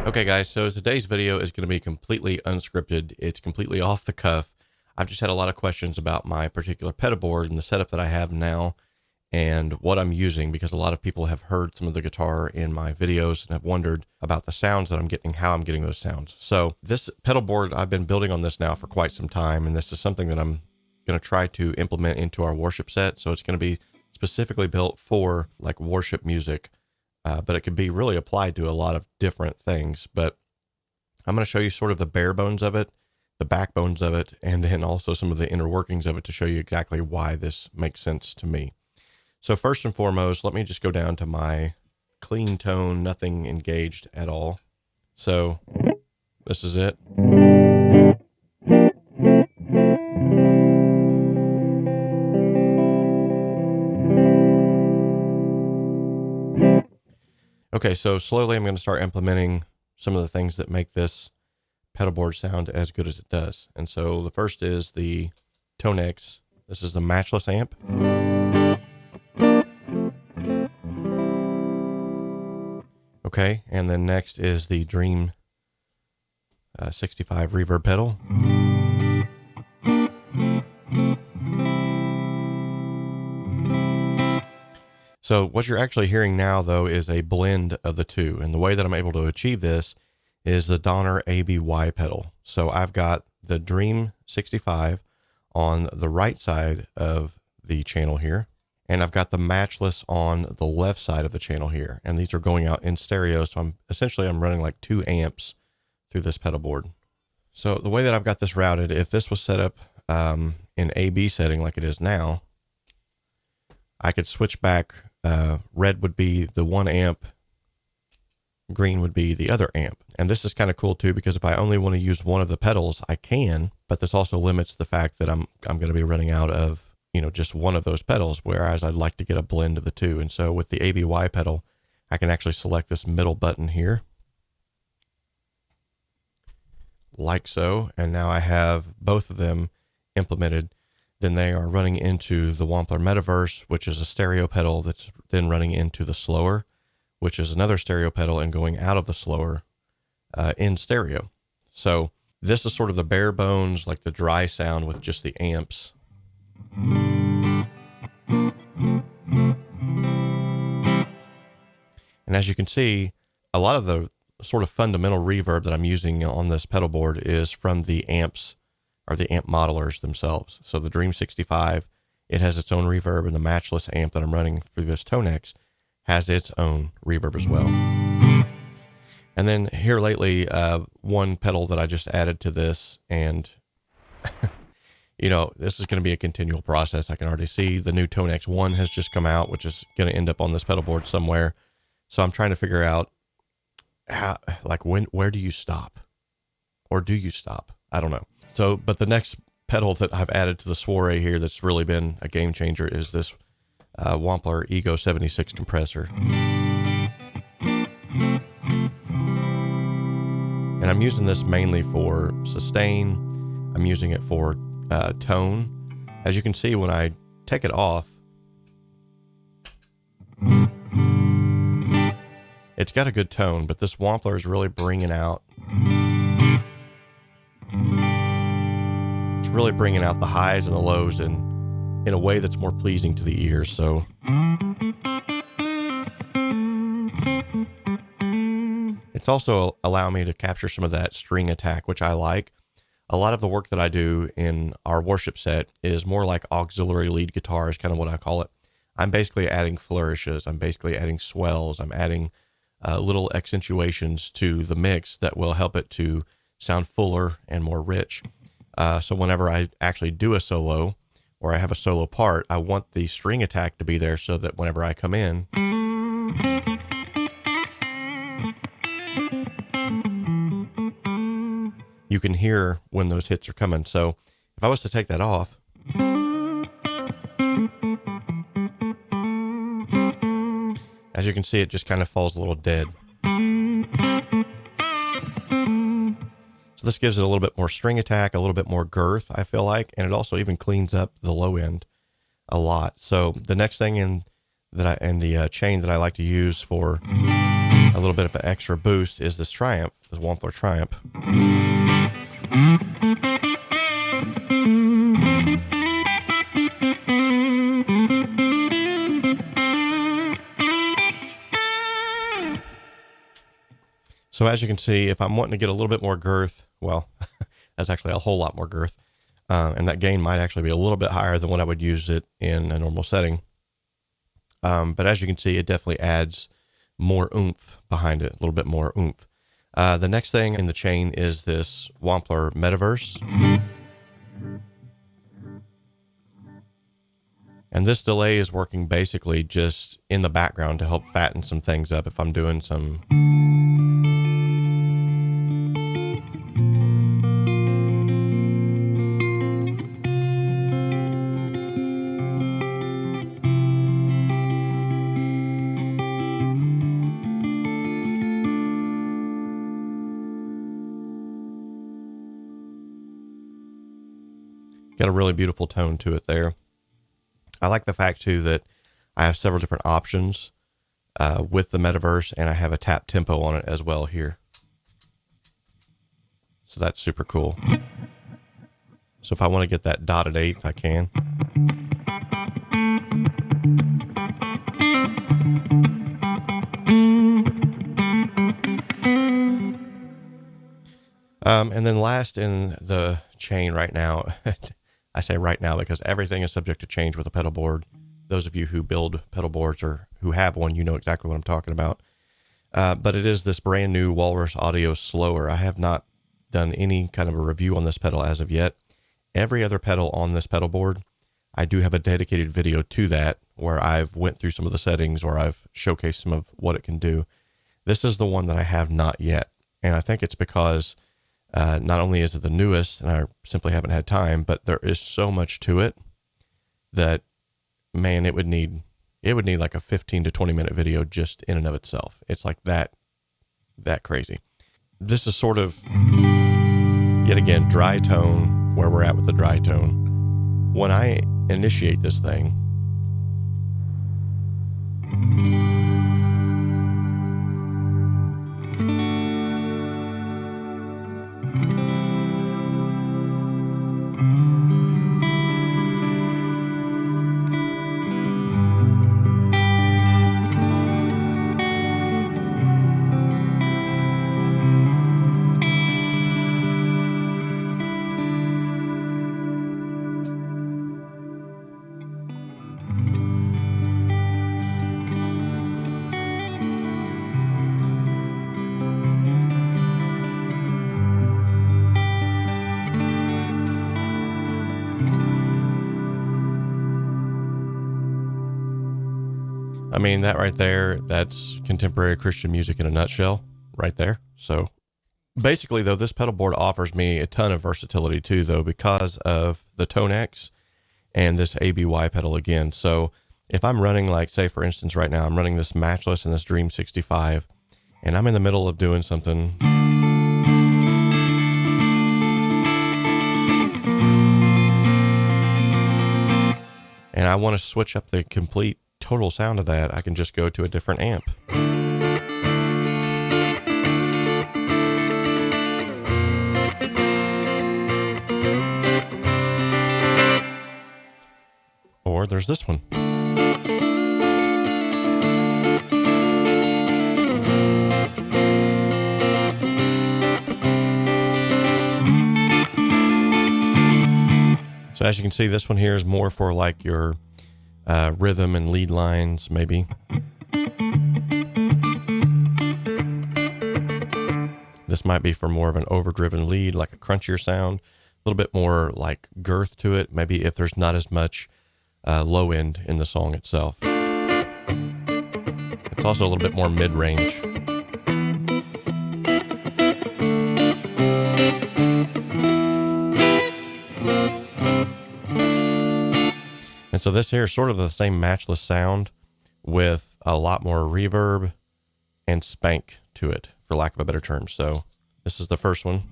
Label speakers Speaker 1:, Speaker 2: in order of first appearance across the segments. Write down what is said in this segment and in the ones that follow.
Speaker 1: Okay guys, so today's video is going to be completely unscripted. It's completely off the cuff. I've just had a lot of questions about my particular pedalboard and the setup that I have now and what I'm using, because a lot of people have heard some of the guitar in my videos and have wondered about the sounds that I'm getting, how I'm getting those sounds. So this pedalboard, I've been building on this now for quite some time, and this is something that I'm going to try to implement into our worship set. So it's going to be specifically built for like worship music. But it could be really applied to a lot of different things. But I'm going to show you sort of the bare bones of it, the backbones of it, and then also some of the inner workings of it to show you exactly why this makes sense to me. So first and foremost, let me just go down to my clean tone, nothing engaged at all. So this is it. Okay, so slowly I'm going to start implementing some of the things that make this pedalboard sound as good as it does. And so the first is the Tonex. This is the matchless amp. Okay, and then next is the Dream 65 reverb pedal. So what you're actually hearing now, though, is a blend of the two. And the way that I'm able to achieve this is the Donner A pedal. So I've got the Dream 65 on the right side of the channel here, and I've got the matchless on the left side of the channel here. And these are going out in stereo. So I'm running like 2 amps through this pedalboard. So the way that I've got this routed, if this was set up in AB setting like it is now, I could switch back. Red would be the 1 amp, green would be the other amp. And this is kind of cool too, because if I only want to use one of the pedals, I can, but this also limits the fact that I'm going to be running out of, just one of those pedals, whereas I'd like to get a blend of the two. And so with the ABY pedal, I can actually select this middle button here, like so. And now I have both of them implemented. Then they are running into the Wampler Metaverse, which is a stereo pedal that's then running into the Slöer, which is another stereo pedal, and going out of the Slöer in stereo. So this is sort of the bare bones, like the dry sound with just the amps. And as you can see, a lot of the sort of fundamental reverb that I'm using on this pedal board is from the amps, or the amp modelers themselves. So the Dream 65, it has its own reverb, and the matchless amp that I'm running through this Tonex has its own reverb as well. And then here lately, one pedal that I just added to this, and this is going to be a continual process. I can already see the new Tonex 1 has just come out, which is going to end up on this pedal board somewhere. So I'm trying to figure out how, where do you stop? Or do you stop? I don't know. So, but the next pedal that I've added to the soiree here that's really been a game changer is this Wampler Ego 76 compressor. And I'm using this mainly for sustain. I'm using it for tone. As you can see, when I take it off, it's got a good tone, but this Wampler is really bringing out the highs and the lows in a way that's more pleasing to the ears. So it's also allowing me to capture some of that string attack, which I like. A lot of the work that I do in our worship set is more like auxiliary lead guitar, is kind of what I call it. I'm basically adding flourishes. I'm basically adding swells. I'm adding little accentuations to the mix that will help it to sound fuller and more rich. So whenever I actually do a solo, or I have a solo part, I want the string attack to be there so that whenever I come in, you can hear when those hits are coming. So if I was to take that off, as you can see, it just kind of falls a little dead. So this gives it a little bit more string attack, a little bit more girth, I feel like, and it also even cleans up the low end a lot. So the next thing in the chain that I like to use for a little bit of an extra boost is this Triumph, this Wampler Triumph. So as you can see, if I'm wanting to get a little bit more girth, well, that's actually a whole lot more girth. And that gain might actually be a little bit higher than what I would use it in a normal setting. But as you can see, it definitely adds more oomph behind it, a little bit more oomph. The next thing in the chain is this Wampler Metaverse. And this delay is working basically just in the background to help fatten some things up if I'm doing some... Got a really beautiful tone to it there. I like the fact too that I have several different options with the Metaverse, and I have a tap tempo on it as well here. So that's super cool. So if I want to get that dotted 8th, I can. And then last in the chain right now, I say right now because everything is subject to change with a pedal board. Those of you who build pedal boards or who have one, you know exactly what I'm talking about. But it is this brand new Walrus Audio Slöer. I have not done any kind of a review on this pedal as of yet. Every other pedal on this pedal board, I do have a dedicated video to that where I've went through some of the settings or I've showcased some of what it can do. This is the one that I have not yet. And I think it's because not only is it the newest and I simply haven't had time, but there is so much to it that, man, it would need like a 15 to 20 minute video just in and of itself. It's like that crazy. This is sort of, yet again, dry tone, where we're at with the dry tone. When I initiate this thing, I mean, that right there, that's contemporary Christian music in a nutshell right there. So basically, though, this pedal board offers me a ton of versatility too, though, because of the Tonex and this ABY pedal again. So if I'm running, like, say, for instance, right now, I'm running this Matchless and this Dream 65, and I'm in the middle of doing something. And I want to switch up the complete total sound of that, I can just go to a different amp. Or there's this one. So as you can see, this one here is more for like your rhythm and lead lines, maybe. This might be for more of an overdriven lead, like a crunchier sound, a little bit more like girth to it, maybe if there's not as much low end in the song itself. It's also a little bit more mid-range. And so this here is sort of the same Matchless sound with a lot more reverb and spank to it, for lack of a better term. So this is the first one.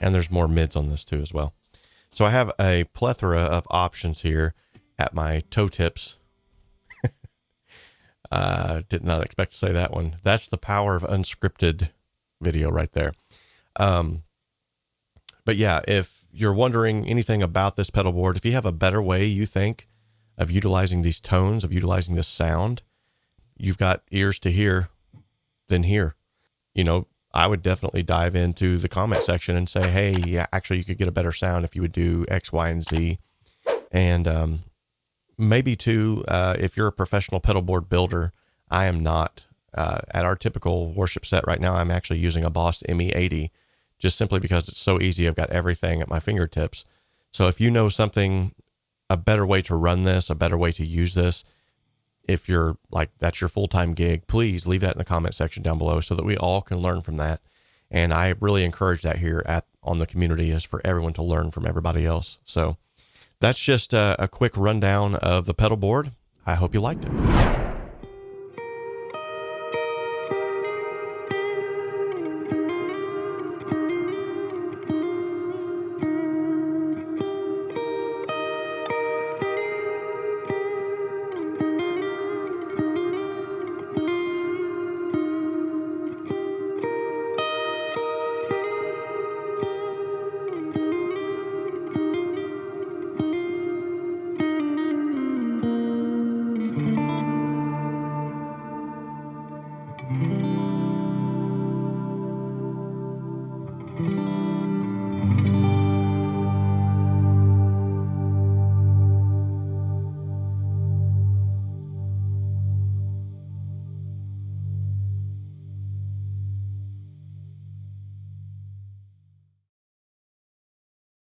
Speaker 1: And there's more mids on this too as well. So I have a plethora of options here at my toe tips. Did not expect to say that one. That's the power of unscripted video right there. But yeah, if you're wondering anything about this pedal board, if you have a better way you think of utilizing these tones, of utilizing this sound, you've got ears to hear, then hear. You know, I would definitely dive into the comment section and say, hey, yeah, actually you could get a better sound if you would do X, Y, and Z. And maybe too, if you're a professional pedal board builder, I am not. At our typical worship set right now, I'm actually using a Boss ME80, just simply because it's so easy. I've got everything at my fingertips. So if you know something, a better way to run this, a better way to use this, if you're like, that's your full-time gig, please leave that in the comment section down below so that we all can learn from that. And I really encourage that here on the community, is for everyone to learn from everybody else. So that's just a quick rundown of the pedal board. I hope you liked it.